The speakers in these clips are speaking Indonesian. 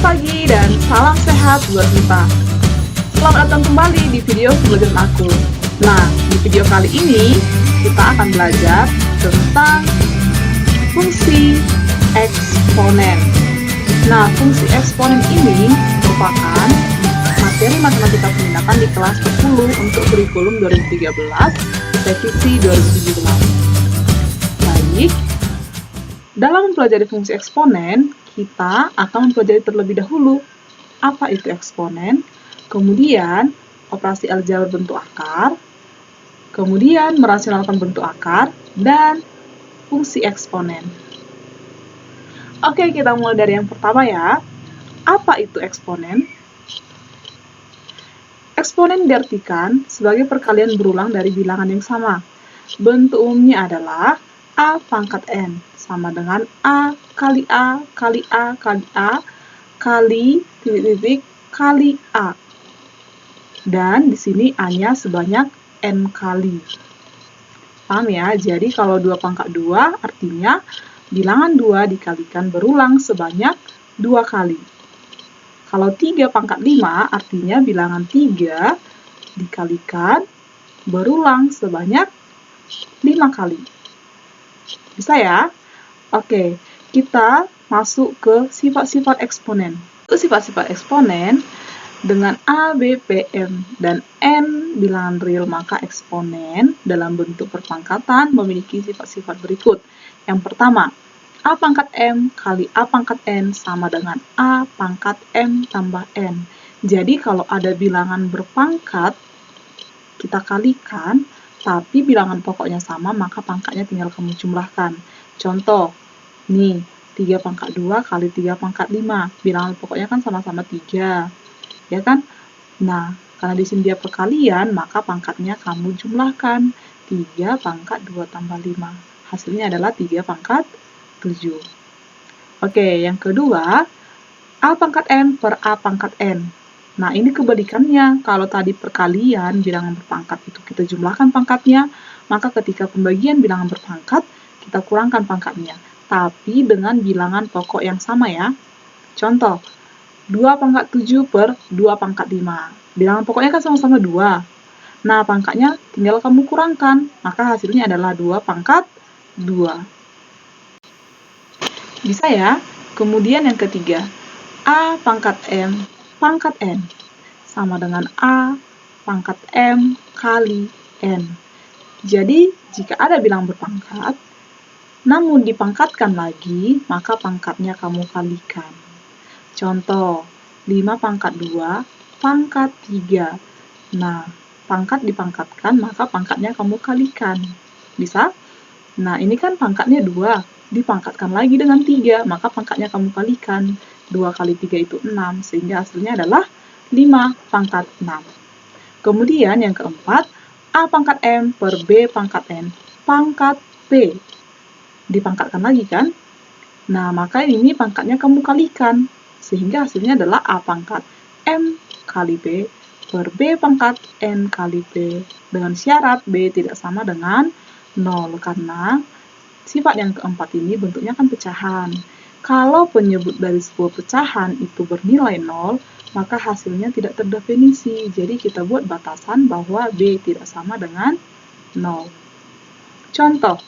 Selamat pagi dan salam sehat buat kita. Selamat datang kembali di video pembelajaran aku. Nah, di video kali ini kita akan belajar tentang fungsi eksponen. Nah, fungsi eksponen ini merupakan materi matematika peminatan di kelas 10 untuk kurikulum 2013, revisi 2017. Baik, dalam mempelajari fungsi eksponen, kita akan mempelajari terlebih dahulu apa itu eksponen, kemudian operasi aljabar bentuk akar, kemudian merasionalkan bentuk akar, dan fungsi eksponen. Oke, kita mulai dari yang pertama ya. Apa itu eksponen? Eksponen diartikan sebagai perkalian berulang dari bilangan yang sama. Bentuk umumnya adalah A pangkat N sama dengan A kali A kali A kali A kali titik-titik kali A. Dan di sini A-nya sebanyak N kali. Paham ya? Jadi kalau 2 pangkat 2 artinya bilangan 2 dikalikan berulang sebanyak 2 kali. Kalau 3 pangkat 5 artinya bilangan 3 dikalikan berulang sebanyak 5 kali. Bisa ya? Oke, kita masuk ke sifat-sifat eksponen. Untuk sifat-sifat eksponen, dengan A, B, P, M, dan N bilangan real, maka eksponen dalam bentuk perpangkatan memiliki sifat-sifat berikut. Yang pertama, A pangkat M kali A pangkat N sama dengan A pangkat M tambah N. Jadi kalau ada bilangan berpangkat, kita kalikan, tapi bilangan pokoknya sama, maka pangkatnya tinggal kamu jumlahkan. Contoh, nih, 3 pangkat 2 kali 3 pangkat 5. Bilangan pokoknya kan sama-sama 3. Ya kan? Nah, karena di sini dia perkalian, maka pangkatnya kamu jumlahkan. 3 pangkat 2 tambah 5. Hasilnya adalah 3 pangkat 7. Oke, yang kedua, A pangkat M per A pangkat N. Nah, ini kebalikannya. Kalau tadi perkalian bilangan berpangkat itu kita jumlahkan pangkatnya, maka ketika pembagian bilangan berpangkat, kita kurangkan pangkatnya. Tapi dengan bilangan pokok yang sama ya. Contoh, 2 pangkat 7 per 2 pangkat 5. Bilangan pokoknya kan sama-sama 2. Nah, pangkatnya tinggal kamu kurangkan, maka hasilnya adalah 2 pangkat 2. Bisa ya? Kemudian yang ketiga, A pangkat M pangkat N sama dengan A pangkat M kali N. Jadi, jika ada bilangan berpangkat, namun dipangkatkan lagi, maka pangkatnya kamu kalikan. Contoh, 5 pangkat 2 pangkat 3. Nah, pangkat dipangkatkan, maka pangkatnya kamu kalikan. Bisa? Nah, ini kan pangkatnya 2, dipangkatkan lagi dengan 3, maka pangkatnya kamu kalikan. 2 kali 3 itu 6, sehingga hasilnya adalah 5 pangkat 6. Kemudian yang keempat, A pangkat M per B pangkat N pangkat P. Dipangkatkan lagi kan? Nah, maka ini pangkatnya kamu kalikan, sehingga hasilnya adalah A pangkat M kali B per B pangkat N kali P. Dengan syarat B tidak sama dengan 0, karena sifat yang keempat ini bentuknya kan pecahan. Kalau penyebut dari sebuah pecahan itu bernilai 0, maka hasilnya tidak terdefinisi. Jadi kita buat batasan bahwa B tidak sama dengan 0. Contoh,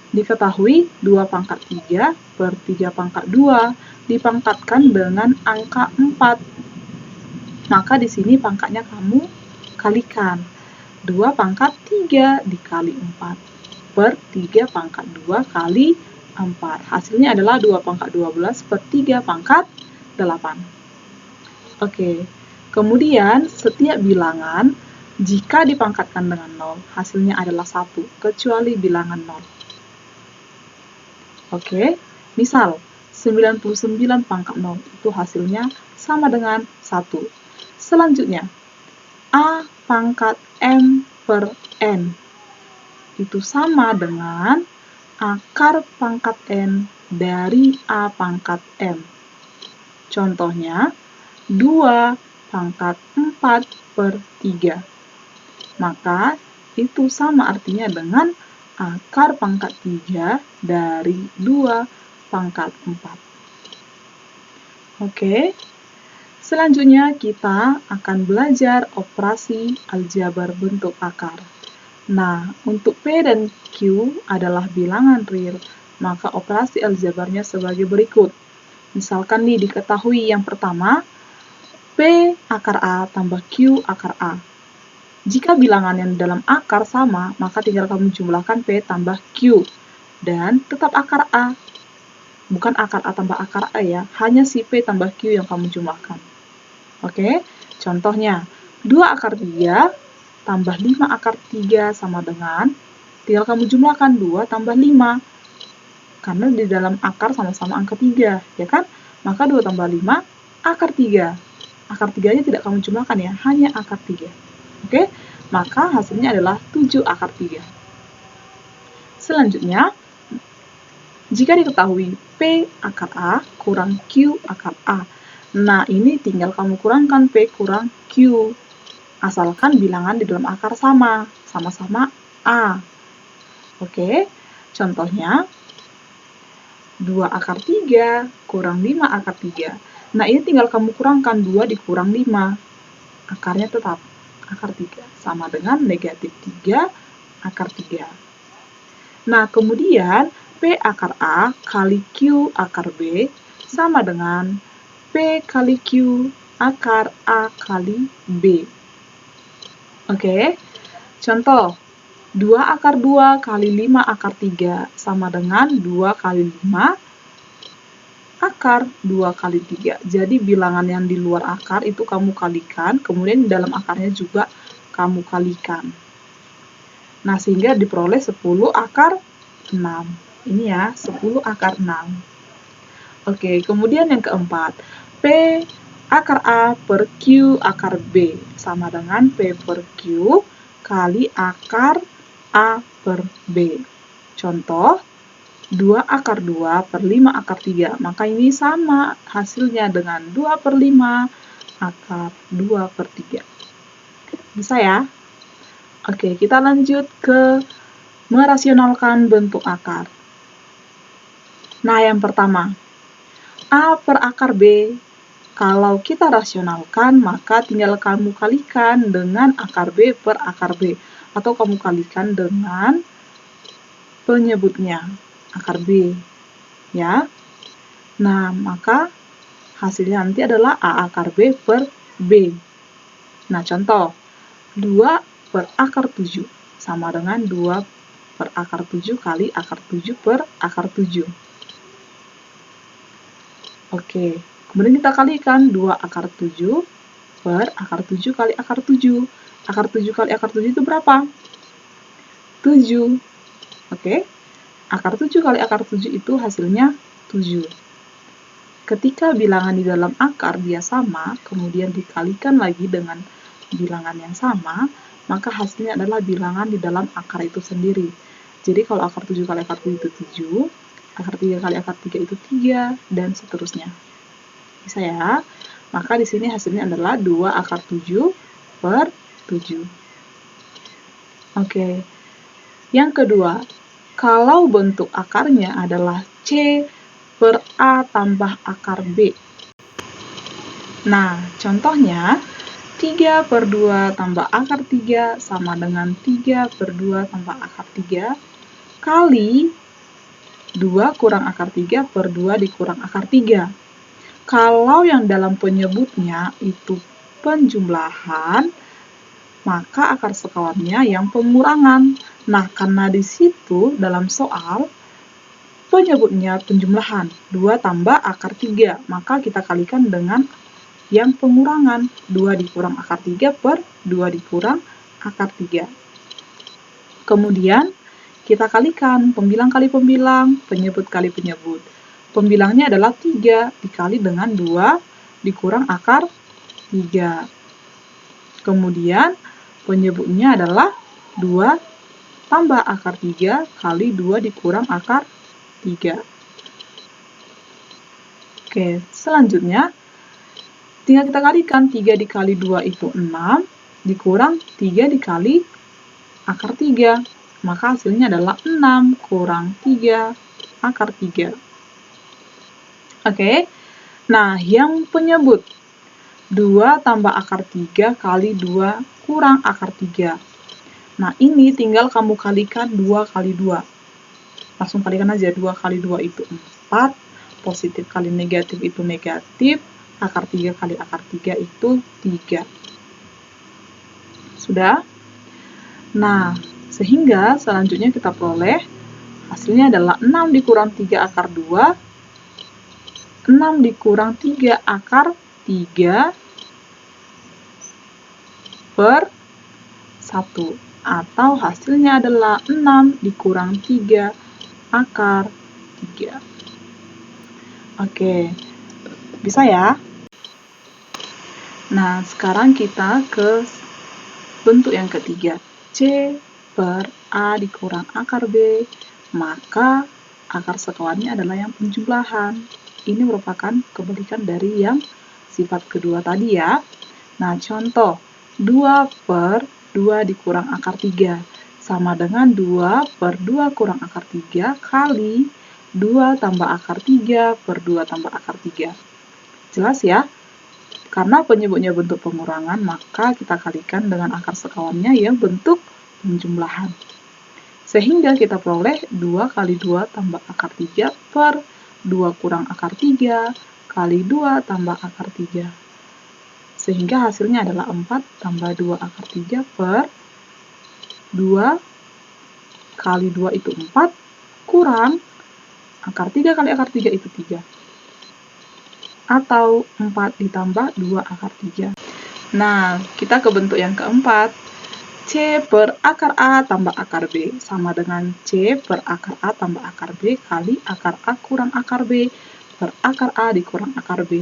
diketahui 2 pangkat 3 per 3 pangkat 2 dipangkatkan dengan angka 4. Maka di sini pangkatnya kamu kalikan. 2 pangkat 3 dikali 4 per 3 pangkat 2 kali 4. Hasilnya adalah 2 pangkat 12 per 3 pangkat 8. Oke, kemudian setiap bilangan jika dipangkatkan dengan 0, hasilnya adalah 1, kecuali bilangan 0. Oke, misal 99 pangkat 0 itu hasilnya sama dengan 1. Selanjutnya, A pangkat M per N itu sama dengan akar pangkat N dari A pangkat M. Contohnya, 2 pangkat 4 per 3. Maka, itu sama artinya dengan akar pangkat 3 dari 2 pangkat 4. Oke, selanjutnya kita akan belajar operasi aljabar bentuk akar. Nah, untuk P dan Q adalah bilangan real, maka operasi aljabarnya sebagai berikut. Misalkan nih diketahui yang pertama, P akar A tambah Q akar A. Jika bilangan yang dalam akar sama, maka tinggal kamu jumlahkan P tambah Q. Dan tetap akar A. Bukan akar A tambah akar A ya, hanya si P tambah Q yang kamu jumlahkan. Oke, contohnya, 2 akar 3 tambah 5 akar 3 sama dengan, tinggal kamu jumlahkan 2 tambah 5. Karena di dalam akar sama-sama angka 3, ya kan? Maka 2 tambah 5, akar 3. Akar 3-nya tidak kamu jumlahkan ya, hanya akar 3. Oke, maka hasilnya adalah 7 akar 3. Selanjutnya, jika diketahui P akar A kurang Q akar A, nah ini tinggal kamu kurangkan P kurang Q. Asalkan bilangan di dalam akar sama-sama A. Oke, contohnya 2 akar 3 kurang 5 akar 3. Nah, ini tinggal kamu kurangkan 2 dikurang 5. Akarnya tetap akar 3, sama dengan negatif 3 akar 3. Nah, kemudian P akar A kali Q akar B sama dengan P kali Q akar A kali B. Oke, contoh, 2 akar 2 kali 5 akar 3 sama dengan 2 kali 5 akar 2 kali 3. Jadi bilangan yang di luar akar itu kamu kalikan, kemudian di dalam akarnya juga kamu kalikan. Nah, sehingga diperoleh 10 akar 6. Ini ya, 10 akar 6. Oke, kemudian yang keempat, P akar A per Q akar B sama dengan P per Q kali akar A per B. Contoh, 2 akar 2 per 5 akar 3. Maka ini sama hasilnya dengan 2 per 5 akar 2 per 3. Bisa ya? Oke, kita lanjut ke merasionalkan bentuk akar. Nah, yang pertama, A per akar B. Kalau kita rasionalkan, maka tinggal kamu kalikan dengan akar B per akar B. Atau kamu kalikan dengan penyebutnya, akar B. Ya. Nah, maka hasilnya nanti adalah A akar B per B. Nah, contoh, 2 per akar 7 sama dengan 2 per akar 7 kali akar 7 per akar 7. Oke, kemudian kita kalikan 2 akar 7 per akar 7 kali akar 7. Akar 7 kali akar 7 itu berapa? 7. Oke, akar 7 kali akar 7 itu hasilnya 7. Ketika bilangan di dalam akar dia sama, kemudian dikalikan lagi dengan bilangan yang sama, maka hasilnya adalah bilangan di dalam akar itu sendiri. Jadi kalau akar 7 kali akar 7 itu 7, akar 3 kali akar 3 itu 3, dan seterusnya. Bisa ya? Maka di sini hasilnya adalah 2 akar 7 per 7. Oke. Yang kedua, kalau bentuk akarnya adalah C per A tambah akar B. Nah, contohnya, 3 per 2 tambah akar 3 sama dengan 3 per 2 tambah akar 3 kali 2 kurang akar 3 per 2 dikurang akar 3. Kalau yang dalam penyebutnya itu penjumlahan, maka akar sekawannya yang pengurangan. Nah, karena di situ dalam soal penyebutnya penjumlahan, 2 tambah akar 3, maka kita kalikan dengan yang pengurangan, 2 dikurang akar 3 per 2 dikurang akar 3. Kemudian, kita kalikan pembilang kali pembilang, penyebut kali penyebut. Pembilangnya adalah 3 dikali dengan 2 dikurang akar 3. Kemudian, penyebutnya adalah 2 tambah akar 3 kali 2 dikurang akar 3. Oke, selanjutnya, tinggal kita kalikan 3 dikali 2 itu 6, dikurang 3 dikali akar 3. Maka hasilnya adalah 6 kurang 3 akar 3. Oke, Nah, yang penyebut 2 tambah akar 3 kali 2 kurang akar 3. Nah, ini tinggal kamu kalikan 2 kali 2. Langsung kalikan aja, 2 kali 2 itu 4, positif kali negatif itu negatif, akar 3 kali akar 3 itu 3. Sudah? Nah, sehingga selanjutnya kita peroleh hasilnya adalah 6 dikurang 3 akar 2, 6 dikurang 3 akar 3 per 1. Atau hasilnya adalah 6 dikurang 3 akar 3. Oke, bisa ya? Nah, sekarang kita ke bentuk yang ketiga. C per A dikurang akar B, maka akar sekawannya adalah yang penjumlahan. Ini merupakan kebalikan dari yang sifat kedua tadi ya. Nah, contoh 2 per 2 dikurang akar 3 sama dengan 2 per 2 kurang akar 3 kali 2 tambah akar 3 per 2 tambah akar 3. Jelas ya? Karena penyebutnya bentuk pengurangan, maka kita kalikan dengan akar sekawannya yang bentuk penjumlahan. Sehingga kita peroleh 2 kali 2 tambah akar 3 per 2 kurang akar 3 kali 2 tambah akar 3. Sehingga hasilnya adalah 4 tambah 2 akar 3 per 2 kali 2 itu 4 kurang akar 3 kali akar 3 itu 3. Atau 4 ditambah 2 akar 3. Nah, kita ke bentuk yang keempat. C per akar A tambah akar B sama dengan C per akar A tambah akar B kali akar A kurang akar B per akar A dikurang akar B.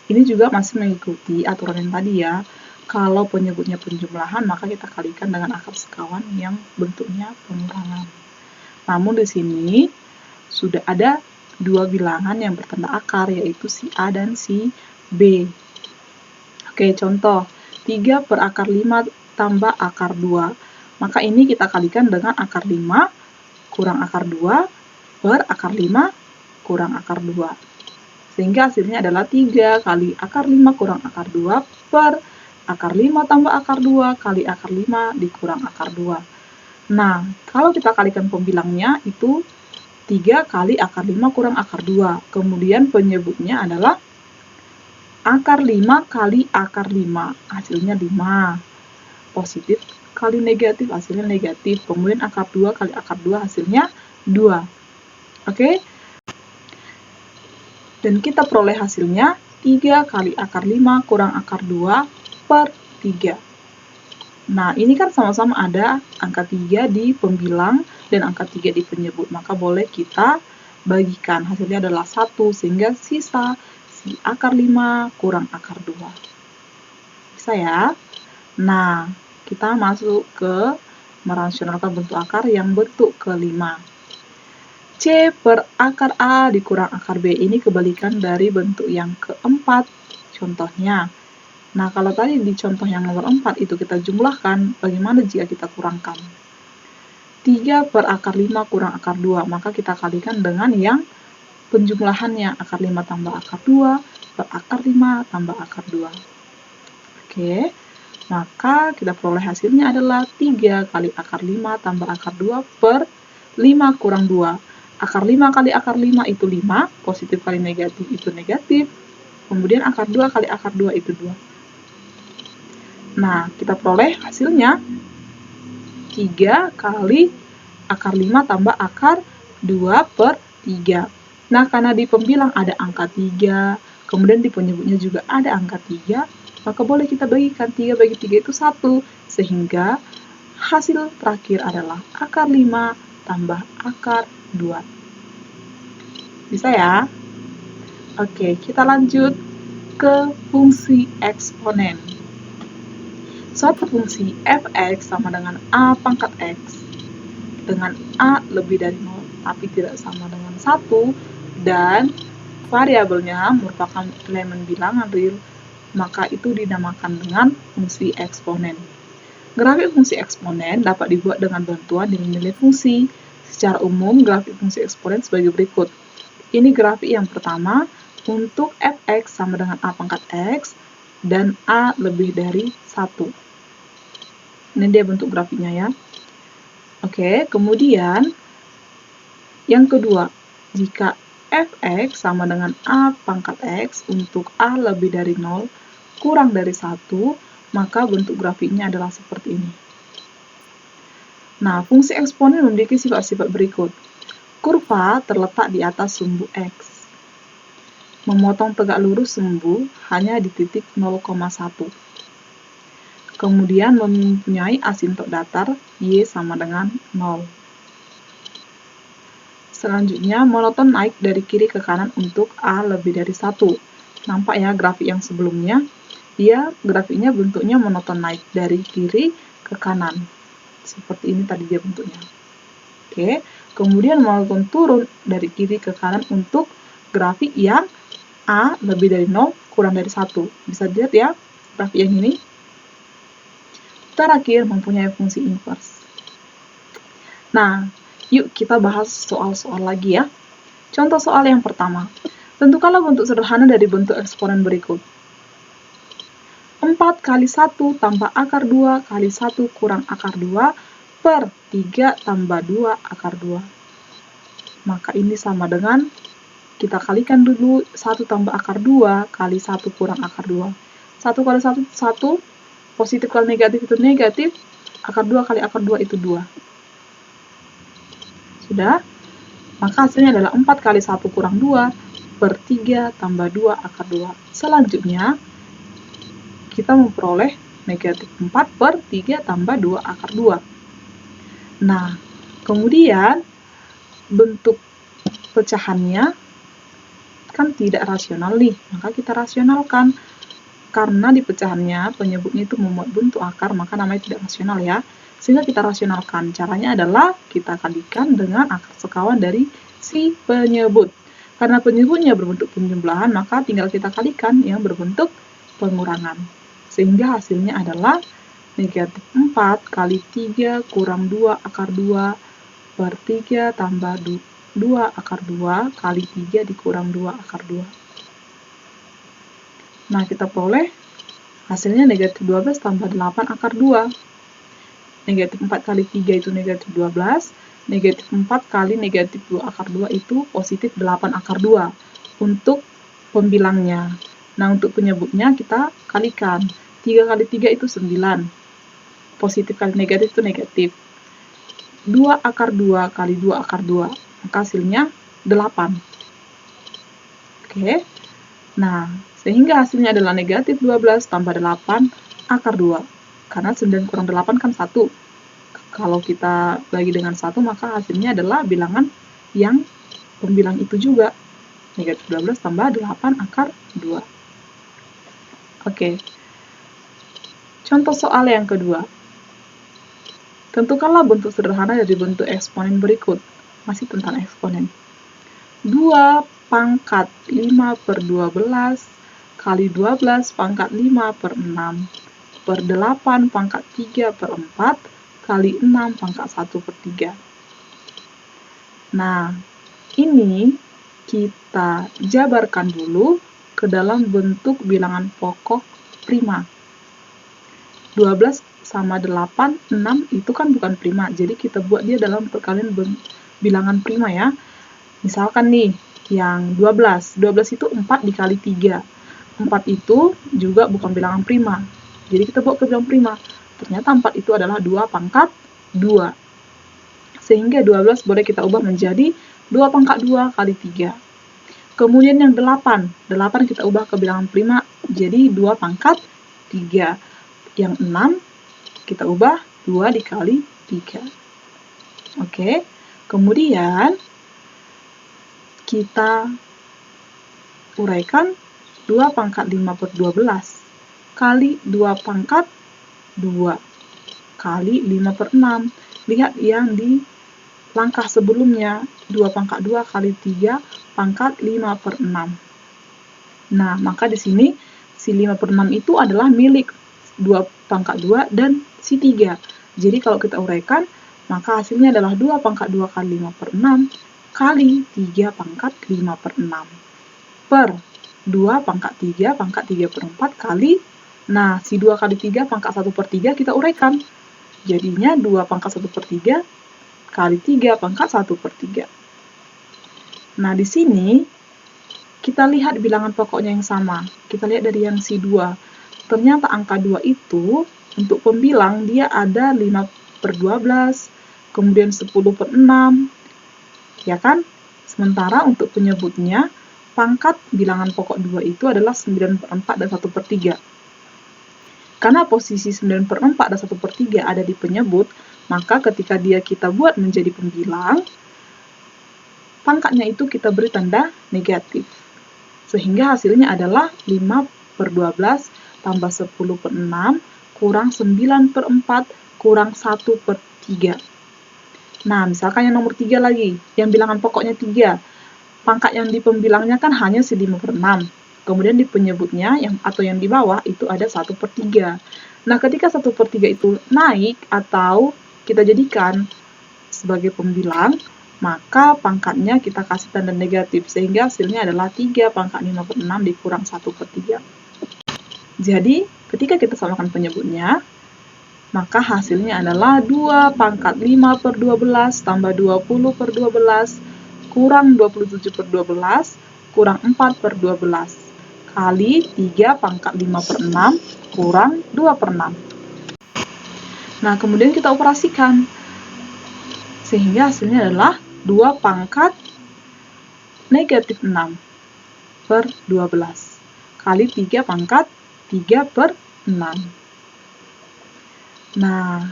Ini juga masih mengikuti aturan yang tadi ya. Kalau penyebutnya penjumlahan, maka kita kalikan dengan akar sekawan yang bentuknya pengurangan. Namun di sini sudah ada dua bilangan yang bertanda akar, yaitu si A dan si B. Oke, contoh 3 per akar 5 tambah akar 2. Maka ini kita kalikan dengan akar 5 kurang akar 2 per akar 5 kurang akar 2. Sehingga hasilnya adalah 3 kali akar 5 kurang akar 2 per akar 5 tambah akar 2 kali akar 5 dikurang akar 2. Nah, kalau kita kalikan pembilangnya itu 3 kali akar 5 kurang akar 2. Kemudian penyebutnya adalah akar 5 kali akar 5. Hasilnya 5. Positif kali negatif, hasilnya negatif. Kemudian akar 2 kali akar 2, hasilnya 2. Oke? Dan kita peroleh hasilnya 3 kali akar 5 kurang akar 2 per 3. Nah, ini kan sama-sama ada angka 3 di pembilang dan angka 3 di penyebut. Maka boleh kita bagikan. Hasilnya adalah 1, sehingga sisa si akar 5 kurang akar 2. Bisa ya? Nah, kita masuk ke merasionalkan bentuk akar yang bentuk kelima. C per akar A dikurang akar B. Ini kebalikan dari bentuk yang keempat. Contohnya, nah, kalau tadi di contoh yang nomor 4 itu kita jumlahkan, bagaimana jika kita kurangkan? 3 per akar 5 kurang akar 2, maka kita kalikan dengan yang penjumlahannya, akar 5 tambah akar 2 per akar 5 tambah akar 2. Oke, maka kita peroleh hasilnya adalah 3 kali akar 5 tambah akar 2 per 5 kurang 2. Akar 5 kali akar 5 itu 5, positif kali negatif itu negatif, kemudian akar 2 kali akar 2 itu 2. Nah, kita peroleh hasilnya 3 kali akar 5 tambah akar 2 per 3. Nah, karena di pembilang ada angka 3, kemudian di penyebutnya juga ada angka 3, maka boleh kita bagikan 3 bagi 3 itu 1, sehingga hasil terakhir adalah akar 5 tambah akar 2. Bisa ya? Oke, kita lanjut ke fungsi eksponen. Suatu fungsi f(x) sama dengan a pangkat x dengan a lebih dari 0 tapi tidak sama dengan 1 dan variabelnya merupakan elemen bilangan real, maka itu dinamakan dengan fungsi eksponen. Grafik fungsi eksponen dapat dibuat dengan bantuan nilai-nilai fungsi. Secara umum, grafik fungsi eksponen sebagai berikut. Ini grafik yang pertama, untuk fx sama dengan a pangkat x dan a lebih dari 1. Ini dia bentuk grafiknya ya. Oke, kemudian yang kedua, jika fx sama dengan a pangkat x untuk a lebih dari 0 kurang dari 1, maka bentuk grafiknya adalah seperti ini. Nah, fungsi eksponen memiliki sifat-sifat berikut. Kurva terletak di atas sumbu x. Memotong tegak lurus sumbu hanya di titik 0,1. Kemudian mempunyai asintot datar y sama dengan 0. Selanjutnya, monoton naik dari kiri ke kanan untuk a lebih dari 1. Nampak ya grafik yang sebelumnya? Grafiknya bentuknya monoton naik dari kiri ke kanan. Seperti ini tadi dia bentuknya. Oke, kemudian monoton turun dari kiri ke kanan untuk grafik yang a lebih dari 0 kurang dari 1. Bisa dilihat ya grafik yang ini. Terakhir, mempunyai fungsi inverse. Nah, yuk kita bahas soal-soal lagi ya. Contoh soal yang pertama. Tentukanlah bentuk sederhana dari bentuk eksponen berikut. 4 kali 1 tambah akar 2 kali 1 kurang akar 2 per 3 tambah 2 akar 2. Maka ini sama dengan, kita kalikan dulu 1 tambah akar 2 kali 1 kurang akar 2. 1 kali 1, 1. Positif kali negatif itu negatif. Akar 2 kali akar 2 itu 2. Sudah? Maka hasilnya adalah 4 kali 1 kurang 2 per 3 tambah 2 akar 2. Selanjutnya, kita memperoleh negatif 4 per 3 tambah 2 akar 2. Nah, kemudian bentuk pecahannya kan tidak rasional nih, maka kita rasionalkan. Karena di pecahannya, penyebutnya itu memuat bentuk akar, maka namanya tidak rasional ya. Sehingga kita rasionalkan. Caranya adalah kita kalikan dengan akar sekawan dari si penyebut. Karena penyebutnya berbentuk penjumlahan, maka tinggal kita kalikan yang berbentuk pengurangan. Sehingga hasilnya adalah negatif 4 kali 3 kurang 2 akar 2 per 3 tambah 2 akar 2 kali 3 dikurang 2 akar 2. Nah, kita peroleh hasilnya negatif 12 tambah 8 akar 2. Negatif 4 kali 3 itu negatif 12. Negatif 4 kali negatif 2 akar 2 itu positif 8 akar 2 untuk pembilangnya. Nah, untuk penyebutnya kita kalikan. 3 kali 3 itu 9. Positif kali negatif itu negatif. 2 akar 2 kali 2 akar 2. Maka hasilnya 8. Oke. Nah, sehingga hasilnya adalah negatif 12 tambah 8 akar 2. Karena 9 kurang 8 kan 1. Kalau kita bagi dengan 1, maka hasilnya adalah bilangan yang pembilang itu juga. Negatif 12 tambah 8 akar 2. Oke. Contoh soal yang kedua. Tentukanlah bentuk sederhana dari bentuk eksponen berikut. Masih tentang eksponen. 2 pangkat 5 per 12 kali 12 pangkat 5 per 6 per 8 pangkat 3 per 4 kali 6 pangkat 1 per 3. Nah, ini kita jabarkan dulu ke dalam bentuk bilangan pokok prima. 12 sama 8, 6 itu kan bukan prima, jadi kita buat dia dalam perkalian bilangan prima ya. Misalkan nih, yang 12 itu 4 dikali 3. 4 itu juga bukan bilangan prima, jadi kita buat ke bilangan prima. Ternyata 4 itu adalah 2 pangkat 2. Sehingga 12 boleh kita ubah menjadi 2 pangkat 2 kali 3. Kemudian yang 8 kita ubah ke bilangan prima jadi 2 pangkat 3. Yang 6 kita ubah 2 dikali 3. Oke, kemudian kita uraikan 2 pangkat 5 per 12 kali 2 pangkat 2 kali 5 per 6. Lihat yang di langkah sebelumnya, 2 pangkat 2 kali 3 pangkat 5 per 6. Nah, maka di sini si 5 per 6 itu adalah milik 2 pangkat 2 dan si 3. Jadi kalau kita uraikan, maka hasilnya adalah 2 pangkat 2 kali 5 per 6 kali 3 pangkat 5 per 6 per 2 pangkat 3 pangkat 3 per 4 kali, nah si 2 kali 3 pangkat 1 per 3 kita uraikan. Jadinya 2 pangkat 1 per 3 kali 3 pangkat 1 per 3. Nah di sini kita lihat bilangan pokoknya yang sama. Kita lihat dari yang si 2. Ternyata angka 2 itu untuk pembilang dia ada 5 per 12, kemudian 10 per 6, ya kan? Sementara untuk penyebutnya, pangkat bilangan pokok 2 itu adalah 9 per 4 dan 1 per 3. Karena posisi 9 per 4 dan 1 per 3 ada di penyebut, maka ketika dia kita buat menjadi pembilang, pangkatnya itu kita beri tanda negatif. Sehingga hasilnya adalah 5 per 12 tambah 10 per 6 kurang 9 per 4 kurang 1 per 3. Nah, misalkan yang nomor 3 lagi, yang bilangan pokoknya 3. Pangkat yang di pembilangnya kan hanya si 5 per 6. Kemudian di penyebutnya atau yang di bawah itu ada 1 per 3. Nah, ketika 1 per 3 itu naik atau kita jadikan sebagai pembilang, maka pangkatnya kita kasih tanda negatif, sehingga hasilnya adalah 3 pangkat 5 per 6 dikurang 1 per 3. Jadi, ketika kita samakan penyebutnya, maka hasilnya adalah 2 pangkat 5 per 12 tambah 20 per 12 kurang 27 per 12 kurang 4 per 12 kali 3 pangkat 5 per 6 kurang 2 per 6. Nah, kemudian kita operasikan. Sehingga hasilnya adalah 2 pangkat negatif 6 per 12 kali 3 pangkat 3 per 6. Nah,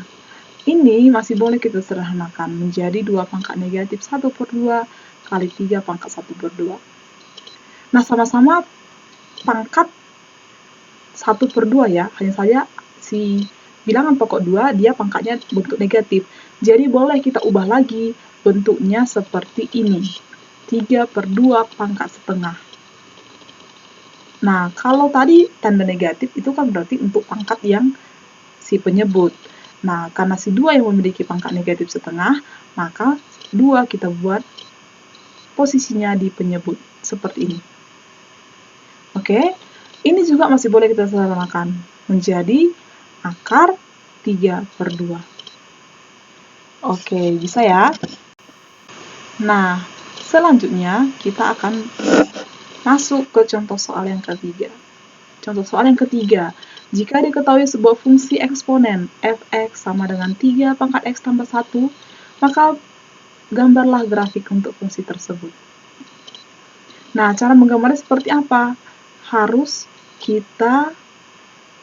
ini masih boleh kita sederhanakan menjadi 2 pangkat negatif 1 per 2 kali 3 pangkat 1 per 2. Nah, sama-sama pangkat 1 per 2 ya, hanya saja si bilangan pokok 2 dia pangkatnya bentuk negatif. Jadi boleh kita ubah lagi bentuknya seperti ini. 3 per 2 pangkat setengah. Nah, kalau tadi tanda negatif itu kan berarti untuk pangkat yang si penyebut. Nah, karena si 2 yang memiliki pangkat negatif setengah, maka 2 kita buat posisinya di penyebut, seperti ini. Oke, ini juga masih boleh kita sederhanakan menjadi akar 3 per 2. Oke, bisa ya? Nah, selanjutnya kita akan masuk ke contoh soal yang ketiga. Contoh soal yang ketiga, jika diketahui sebuah fungsi eksponen f(x) sama dengan 3 pangkat x tambah 1, maka gambarlah grafik untuk fungsi tersebut. Nah, cara menggambarnya seperti apa? Harus kita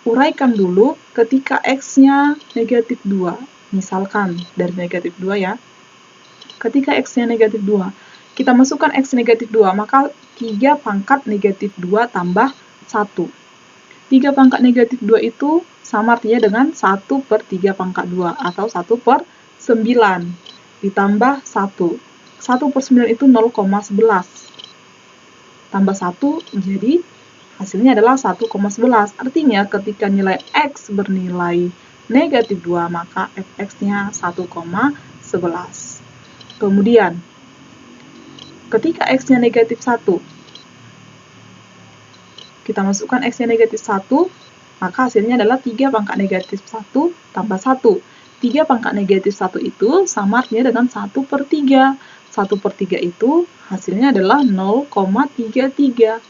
uraikan dulu ketika x-nya negatif 2. Misalkan dari negatif 2 ya. Ketika x-nya negatif 2, kita masukkan x negatif 2, maka 3 pangkat negatif 2 tambah 1. 3 pangkat negatif 2 itu sama artinya dengan 1 per 3 pangkat 2 atau 1 per 9 ditambah 1. 1 per 9 itu 0,11. Tambah 1 jadi hasilnya adalah 1,11. Artinya ketika nilai x bernilai negatif 2 maka fx-nya 1,11. Kemudian ketika x-nya negatif 1, kita masukkan x-nya negatif 1, maka hasilnya adalah 3 pangkat negatif 1 tambah 1. 3 pangkat negatif 1 itu sama artinya dengan 1 per 3. 1 per 3 itu hasilnya adalah 0,33.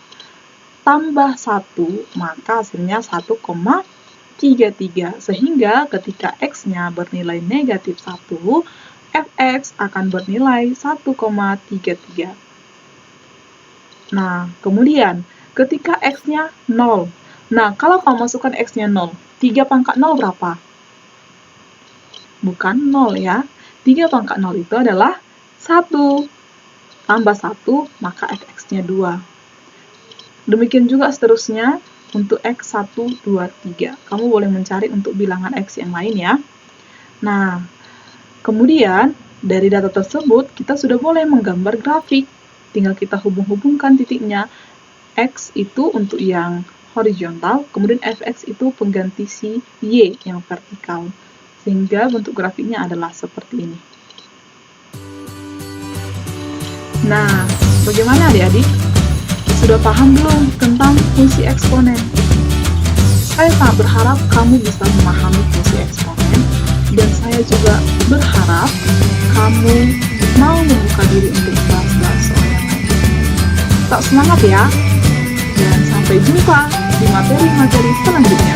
Tambah 1, maka hasilnya 1,33. Sehingga ketika x-nya bernilai negatif 1, fx akan bernilai 1,33. Nah, kemudian ketika x-nya 0. Nah, kalau kamu masukkan x-nya 0, 3 pangkat 0 berapa? Bukan 0 ya. 3 pangkat 0 itu adalah 1. Tambah 1, maka fx-nya 2. Demikian juga seterusnya untuk x 1, 2, 3. Kamu boleh mencari untuk bilangan x yang lain ya. Nah, kemudian dari data tersebut kita sudah boleh menggambar grafik. Tinggal kita hubung-hubungkan titiknya. X itu untuk yang horizontal, kemudian fx itu pengganti si y yang vertikal. Sehingga bentuk grafiknya adalah seperti ini. Nah, bagaimana adik-adik? Sudah paham belum tentang fungsi eksponen? Saya sangat berharap kamu bisa memahami fungsi eksponen, dan saya juga berharap kamu mau membuka diri untuk bahas-bahas soal yang lain. Tetap semangat ya, dan sampai jumpa di materi-materi selanjutnya.